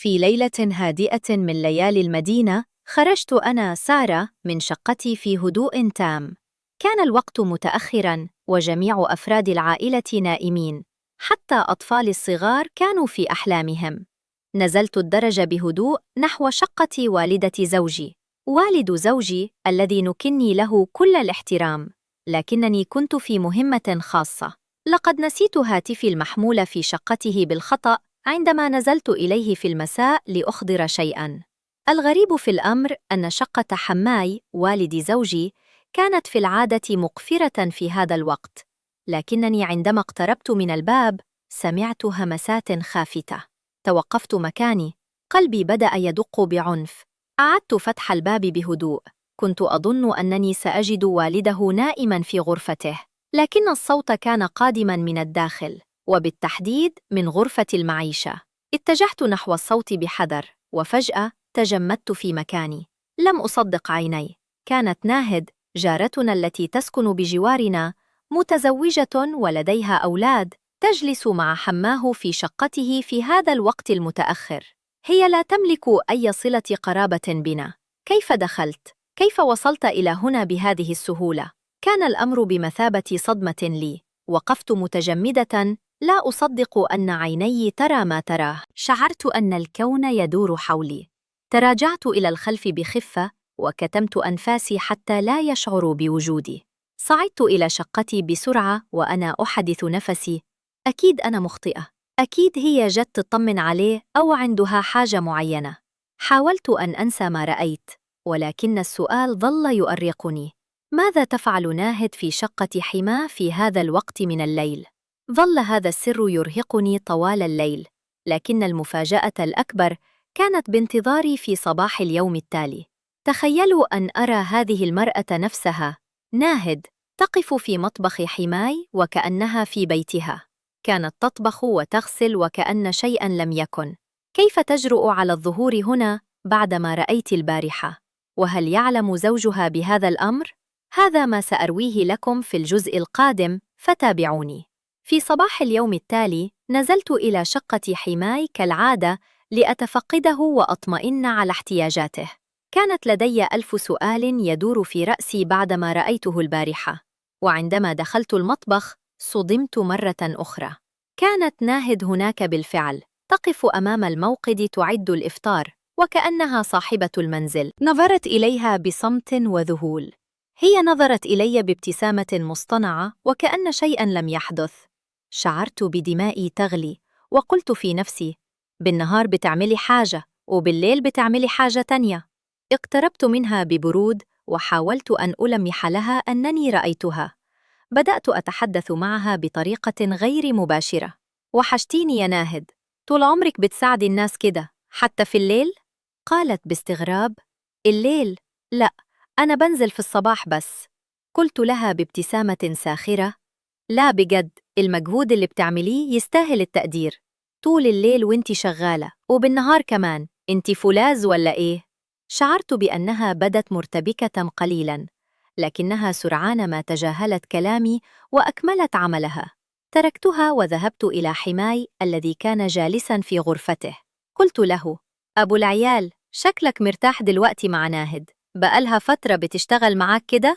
في ليلة هادئة من ليالي المدينة، خرجت أنا سارة من شقتي في هدوء تام. كان الوقت متأخراً وجميع أفراد العائلة نائمين، حتى أطفال الصغار كانوا في أحلامهم. نزلت الدرج بهدوء نحو شقة والدة زوجي، والد زوجي الذي نكني له كل الاحترام، لكنني كنت في مهمة خاصة. لقد نسيت هاتفي المحمول في شقته بالخطأ عندما نزلت إليه في المساء لأحضر شيئاً. الغريب في الأمر أن شقة حماي والد زوجي كانت في العادة مقفرة في هذا الوقت، لكنني عندما اقتربت من الباب سمعت همسات خافتة. توقفت مكاني، قلبي بدأ يدق بعنف. أعدت فتح الباب بهدوء. كنت أظن أنني سأجد والده نائماً في غرفته، لكن الصوت كان قادماً من الداخل، وبالتحديد من غرفة المعيشة. اتجهت نحو الصوت بحذر، وفجأة تجمدت في مكاني. لم أصدق عيني. كانت ناهد، جارتنا التي تسكن بجوارنا، متزوجة ولديها أولاد، تجلس مع حماه في شقته في هذا الوقت المتأخر. هي لا تملك أي صلة قرابة بنا. كيف دخلت؟ كيف وصلت إلى هنا بهذه السهولة؟ كان الأمر بمثابة صدمة لي. وقفت متجمدة، لا أصدق أن عيني ترى ما تراه. شعرت أن الكون يدور حولي. تراجعت إلى الخلف بخفة وكتمت أنفاسي حتى لا يشعروا بوجودي. صعدت إلى شقتي بسرعة وأنا أحدث نفسي: أكيد أنا مخطئة، أكيد هي جت تطمن عليه أو عندها حاجة معينة. حاولت أن أنسى ما رأيت، ولكن السؤال ظل يؤرقني: ماذا تفعل ناهد في شقة حماه في هذا الوقت من الليل؟ ظل هذا السر يرهقني طوال الليل، لكن المفاجأة الأكبر كانت بانتظاري في صباح اليوم التالي. تخيلوا أن أرى هذه المرأة نفسها، ناهد، تقف في مطبخ حماي وكأنها في بيتها. كانت تطبخ وتغسل وكأن شيئاً لم يكن. كيف تجرؤ على الظهور هنا بعدما رأيت البارحة؟ وهل يعلم زوجها بهذا الأمر؟ هذا ما سأرويه لكم في الجزء القادم، فتابعوني. في صباح اليوم التالي نزلت إلى شقة حماي كالعادة لأتفقده وأطمئن على احتياجاته. كانت لدي ألف سؤال يدور في رأسي بعدما رأيته البارحة، وعندما دخلت المطبخ صدمت مرة أخرى. كانت ناهد هناك بالفعل، تقف أمام الموقد تعد الإفطار وكأنها صاحبة المنزل. نظرت إليها بصمت وذهول. هي نظرت إلي بابتسامة مصطنعة وكأن شيئاً لم يحدث. شعرت بدمائي تغلي، وقلت في نفسي: بالنهار بتعملي حاجة وبالليل بتعملي حاجة تانية. اقتربت منها ببرود وحاولت أن ألمح لها أنني رأيتها. بدأت أتحدث معها بطريقة غير مباشرة: وحشتيني يا ناهد، طول عمرك بتساعدي الناس كده حتى في الليل؟ قالت باستغراب: الليل؟ لا، أنا بنزل في الصباح بس. قلت لها بابتسامة ساخرة: لا بجد، المجهود اللي بتعمليه يستاهل التقدير. طول الليل وانتي شغالة وبالنهار كمان، انتي فولاذ ولا ايه؟ شعرت بأنها بدت مرتبكة قليلاً، لكنها سرعان ما تجاهلت كلامي وأكملت عملها. تركتها وذهبت إلى حماي الذي كان جالساً في غرفته. قلت له: أبو العيال، شكلك مرتاح دلوقتي مع ناهد، بقالها فترة بتشتغل معاك كده؟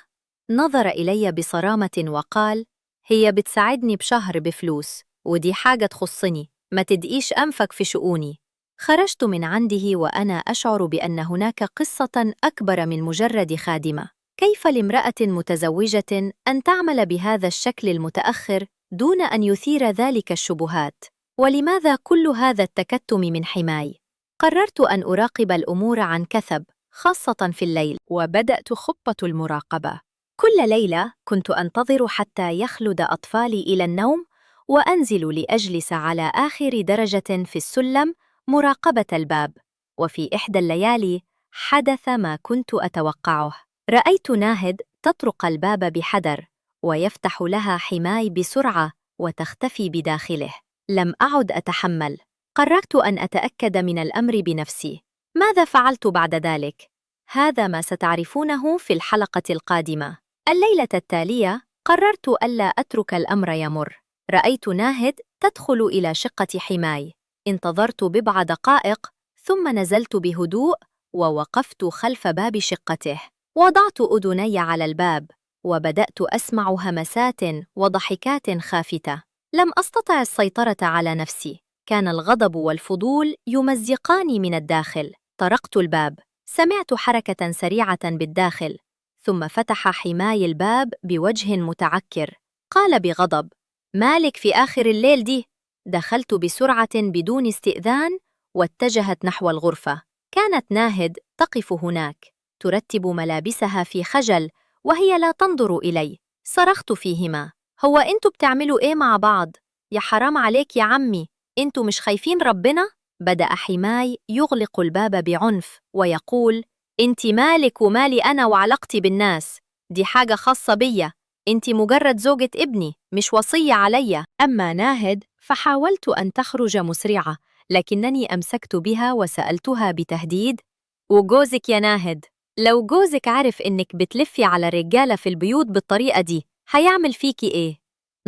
نظر إلي بصرامة وقال: هي بتساعدني بشهر بفلوس، ودي حاجة تخصني، ما تدقيش أنفك في شؤوني. خرجت من عنده وأنا أشعر بأن هناك قصة أكبر من مجرد خادمة. كيف لامرأة متزوجة أن تعمل بهذا الشكل المتأخر دون أن يثير ذلك الشبهات؟ ولماذا كل هذا التكتم من حماي؟ قررت أن أراقب الأمور عن كثب، خاصة في الليل، وبدأت خطة المراقبة. كل ليلة كنت أنتظر حتى يخلد أطفالي إلى النوم، وأنزل لأجلس على آخر درجة في السلم مراقبة الباب. وفي إحدى الليالي حدث ما كنت أتوقعه. رأيت ناهد تطرق الباب بحذر، ويفتح لها حماي بسرعة وتختفي بداخله. لم أعد أتحمل. قررت أن أتأكد من الأمر بنفسي. ماذا فعلت بعد ذلك؟ هذا ما ستعرفونه في الحلقة القادمة. الليلة التالية قررت ألا أترك الأمر يمر. رأيت ناهد تدخل إلى شقة حماي. انتظرت بضع دقائق، ثم نزلت بهدوء ووقفت خلف باب شقته. وضعت أذني على الباب وبدأت أسمع همسات وضحكات خافتة. لم أستطع السيطرة على نفسي، كان الغضب والفضول يمزقاني من الداخل. طرقت الباب، سمعت حركة سريعة بالداخل، ثم فتح حماي الباب بوجه متعكر. قال بغضب: مالك في آخر الليل دي؟ دخلت بسرعة بدون استئذان واتجهت نحو الغرفة. كانت ناهد تقف هناك ترتب ملابسها في خجل وهي لا تنظر إلي. صرخت فيهما: هو انتوا بتعملوا ايه مع بعض؟ يا حرام عليك يا عمي، انتوا مش خايفين ربنا؟ بدأ حماي يغلق الباب بعنف ويقول: انتي مالك ومالي أنا وعلاقتي بالناس؟ دي حاجة خاصة بيا، انتي مجرد زوجة ابني مش وصية عليا. أما ناهد فحاولت أن تخرج مسرعة، لكنني أمسكت بها وسألتها بتهديد: وجوزك يا ناهد؟ لو جوزك عرف إنك بتلفي على رجالة في البيوت بالطريقة دي هيعمل فيكي إيه؟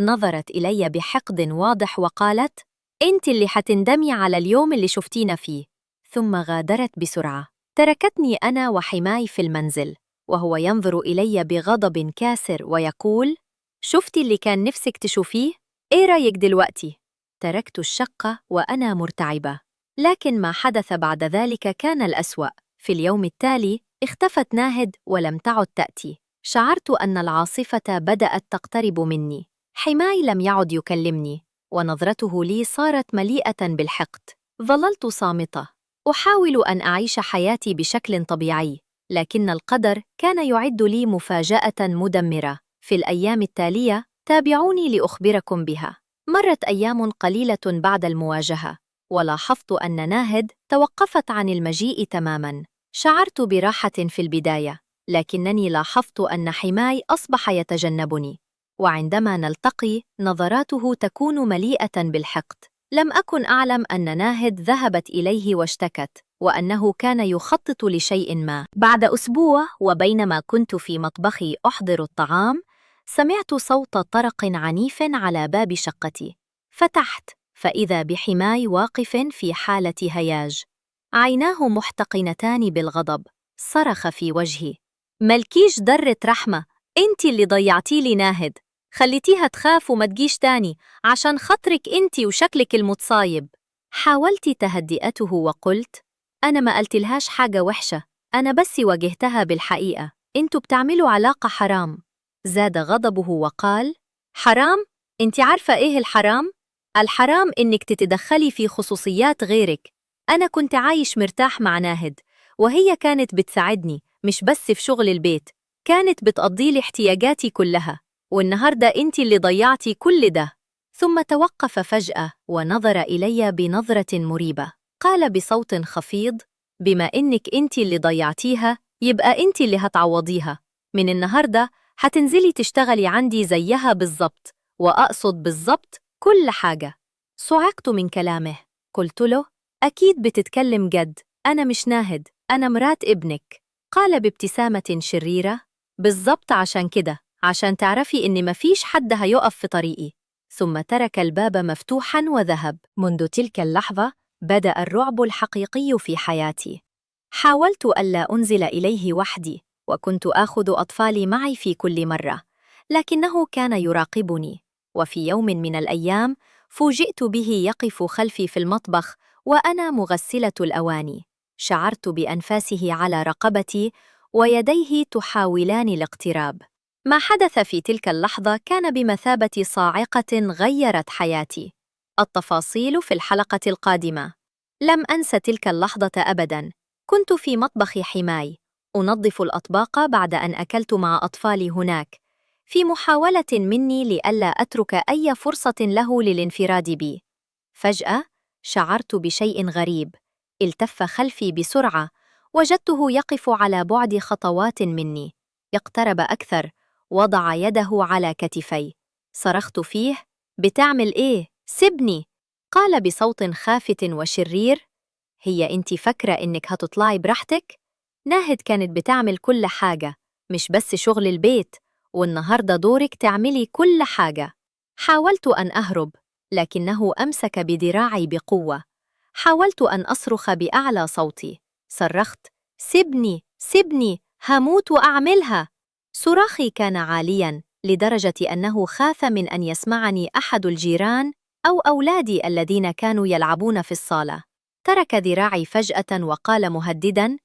نظرت إلي بحقد واضح وقالت: أنت اللي حتندمي على اليوم اللي شفتينا فيه. ثم غادرت بسرعة. تركتني أنا وحماي في المنزل، وهو ينظر إلي بغضب كاسر ويقول: شفتي اللي كان نفسك تشوفيه؟ إيه رأيك دلوقتي؟ تركت الشقة وأنا مرتعبة، لكن ما حدث بعد ذلك كان الأسوأ. في اليوم التالي اختفت ناهد ولم تعد تأتي. شعرت أن العاصفة بدأت تقترب مني. حماي لم يعد يكلمني، ونظرته لي صارت مليئة بالحقد. ظللت صامتة، أحاول أن أعيش حياتي بشكل طبيعي، لكن القدر كان يعد لي مفاجأة مدمرة. في الأيام التالية تابعوني لأخبركم بها. مرت أيام قليلة بعد المواجهة، ولاحظت أن ناهد توقفت عن المجيء تماماً. شعرت براحة في البداية، لكنني لاحظت أن حماي أصبح يتجنبني، وعندما نلتقي نظراته تكون مليئة بالحقد. لم أكن أعلم أن ناهد ذهبت إليه واشتكت، وأنه كان يخطط لشيء ما. بعد أسبوع وبينما كنت في مطبخي أحضر الطعام، سمعت صوت طرق عنيف على باب شقتي. فتحت فإذا بحماي واقف في حالة هياج، عيناه محتقنتان بالغضب. صرخ في وجهي: ملكيش ذرة رحمة، انتي اللي ضيعتي لي ناهد، خليتيها تخاف وما تجيش تاني عشان خاطرك انتي وشكلك المتصايب. حاولت تهدئته وقلت: أنا ما قلتلهاش حاجة وحشة، أنا بس واجهتها بالحقيقة، انتوا بتعملوا علاقة حرام. زاد غضبه وقال: حرام؟ انتي عارفة ايه الحرام؟ الحرام إنك تتدخلي في خصوصيات غيرك. أنا كنت عايش مرتاح مع ناهد، وهي كانت بتساعدني مش بس في شغل البيت، كانت بتقضي لي احتياجاتي كلها، والنهاردة انتي اللي ضيعتي كل ده. ثم توقف فجأة ونظر إلي بنظرة مريبة. قال بصوت خفيض: بما إنك انتي اللي ضيعتيها يبقى انتي اللي هتعوضيها. من النهاردة هتنزلي تشتغلي عندي زيها بالظبط، وأقصد بالظبط كل حاجة. صعقت من كلامه. قلت له: أكيد بتتكلم جد، أنا مش ناهد، أنا مرات ابنك. قال بابتسامة شريرة: بالظبط، عشان كده، عشان تعرفي إن مفيش حد هيقف في طريقي. ثم ترك الباب مفتوحاً وذهب. منذ تلك اللحظة بدأ الرعب الحقيقي في حياتي. حاولت ألا أنزل إليه وحدي، وكنت آخذ أطفالي معي في كل مرة، لكنه كان يراقبني. وفي يوم من الأيام فوجئت به يقف خلفي في المطبخ وأنا مغسلة الأواني. شعرت بأنفاسه على رقبتي ويديه تحاولان الاقتراب. ما حدث في تلك اللحظة كان بمثابة صاعقة غيرت حياتي. التفاصيل في الحلقة القادمة. لم أنس تلك اللحظة أبداً. كنت في مطبخ حماي أنظف الأطباق بعد أن أكلت مع أطفالي هناك، في محاولة مني لئلا أترك أي فرصة له للانفراد بي. فجأة شعرت بشيء غريب. التف خلفي بسرعة، وجدته يقف على بعد خطوات مني. اقترب أكثر، وضع يده على كتفي. صرخت فيه: بتعمل إيه؟ سيبني! قال بصوت خافت وشرير: هي أنت فاكرة إنك هتطلعي براحتك؟ ناهد كانت بتعمل كل حاجة، مش بس شغل البيت، والنهاردة دورك تعملي كل حاجة. حاولت أن أهرب، لكنه أمسك بذراعي بقوة. حاولت أن أصرخ بأعلى صوتي. صرخت: سيبني، سيبني، هموت وأعملها. صراخي كان عالياً لدرجة أنه خاف من أن يسمعني أحد الجيران أو أولادي الذين كانوا يلعبون في الصالة. ترك ذراعي فجأة وقال مهدداً: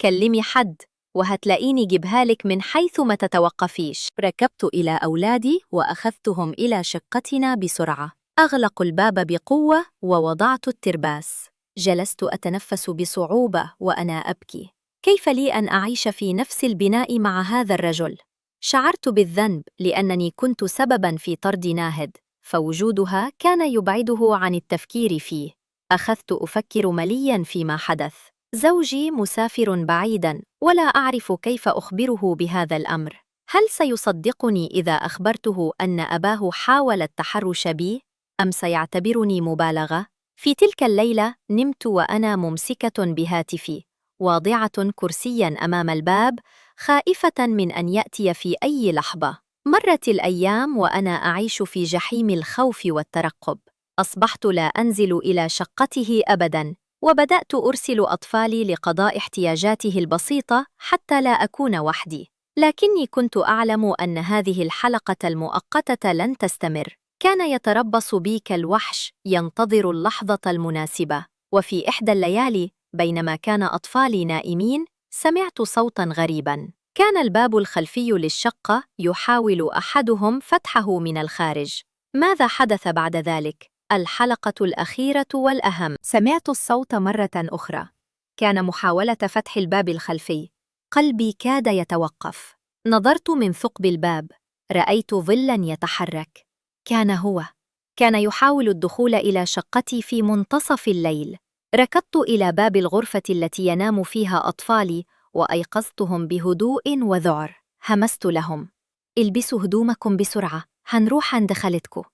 كلمي حد وهتلاقيني جبهالك من حيث ما تتوقفيش. ركبت إلى أولادي وأخذتهم إلى شقتنا بسرعة. أغلق الباب بقوة ووضعت الترباس. جلست أتنفس بصعوبة وأنا أبكي. كيف لي أن أعيش في نفس البناء مع هذا الرجل؟ شعرت بالذنب لأنني كنت سبباً في طرد ناهد، فوجودها كان يبعده عن التفكير فيه. أخذت أفكر ملياً فيما حدث. زوجي مسافر بعيداً ولا أعرف كيف أخبره بهذا الأمر. هل سيصدقني إذا أخبرته أن أباه حاول التحرش بي؟ أم سيعتبرني مبالغة؟ في تلك الليلة نمت وأنا ممسكة بهاتفي، واضعة كرسياً أمام الباب، خائفة من أن يأتي في أي لحظة. مرت الأيام وأنا أعيش في جحيم الخوف والترقب. أصبحت لا أنزل إلى شقته أبداً، وبدأت أرسل أطفالي لقضاء احتياجاته البسيطة حتى لا أكون وحدي. لكني كنت أعلم أن هذه الحلقة المؤقتة لن تستمر. كان يتربص بي كالوحش ينتظر اللحظة المناسبة. وفي إحدى الليالي بينما كان أطفالي نائمين، سمعت صوتاً غريباً. كان الباب الخلفي للشقة يحاول أحدهم فتحه من الخارج. ماذا حدث بعد ذلك؟ الحلقة الأخيرة والأهم. سمعت الصوت مرة أخرى. كان محاولة فتح الباب الخلفي. قلبي كاد يتوقف. نظرت من ثقب الباب. رأيت ظلاً يتحرك. كان هو. كان يحاول الدخول إلى شقتي في منتصف الليل. ركضت إلى باب الغرفة التي ينام فيها أطفالي وأيقظتهم بهدوء وذعر. همست لهم: البسوا هدومكم بسرعة، هنروح عند خالتكو.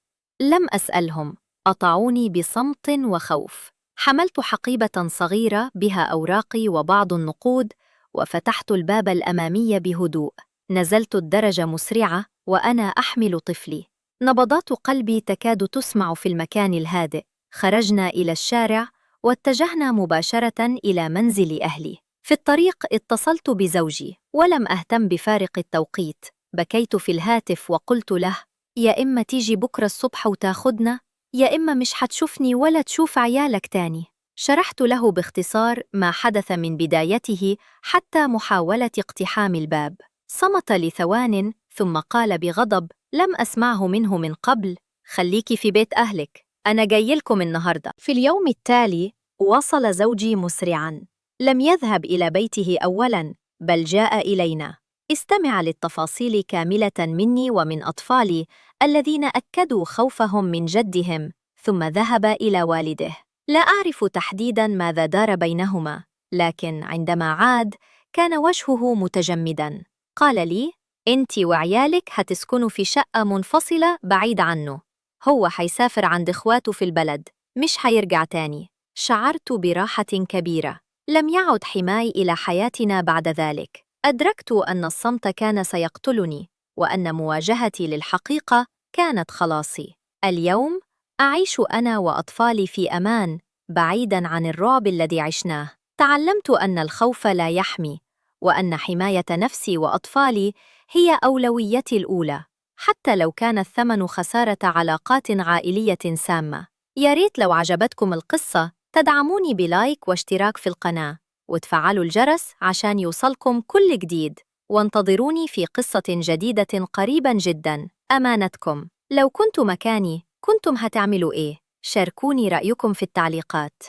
لم أسألهم. أطعوني بصمت وخوف. حملت حقيبة صغيرة بها أوراقي وبعض النقود وفتحت الباب الأمامي بهدوء. نزلت الدرج مسرعة وأنا أحمل طفلي. نبضات قلبي تكاد تسمع في المكان الهادئ. خرجنا إلى الشارع واتجهنا مباشرة إلى منزل أهلي. في الطريق اتصلت بزوجي ولم أهتم بفارق التوقيت. بكيت في الهاتف وقلت له: يا إما تيجي بكرة الصبح وتاخدنا، يا إما مش هتشوفني ولا تشوف عيالك تاني. شرحت له باختصار ما حدث من بدايته حتى محاولة اقتحام الباب. صمت لثوان ثم قال بغضب لم أسمعه منه من قبل: خليكي في بيت أهلك، أنا جايلكم النهاردة. في اليوم التالي وصل زوجي مسرعاً. لم يذهب إلى بيته أولاً، بل جاء إلينا. استمع للتفاصيل كاملة مني ومن أطفالي الذين أكدوا خوفهم من جدهم، ثم ذهب إلى والده. لا أعرف تحديداً ماذا دار بينهما، لكن عندما عاد كان وجهه متجمداً. قال لي: أنتِ وعيالك هتسكنوا في شقة منفصلة بعيد عنه. هو حيسافر عند إخواته في البلد، مش حيرجع تاني. شعرت براحة كبيرة. لم يعد حماي إلى حياتنا بعد ذلك. أدركت أن الصمت كان سيقتلني، وأن مواجهتي للحقيقة كانت خلاصي. اليوم أعيش أنا وأطفالي في أمان، بعيداً عن الرعب الذي عشناه. تعلمت أن الخوف لا يحمي، وأن حماية نفسي وأطفالي هي أولويتي الأولى، حتى لو كان الثمن خسارة علاقات عائلية سامة. يا ريت لو عجبتكم القصة تدعموني بلايك واشتراك في القناة، وتفعلوا الجرس عشان يوصلكم كل جديد، وانتظروني في قصة جديدة قريباً جداً. أمانتكم. لو كنتم مكاني كنتم هتعملوا إيه؟ شاركوني رأيكم في التعليقات.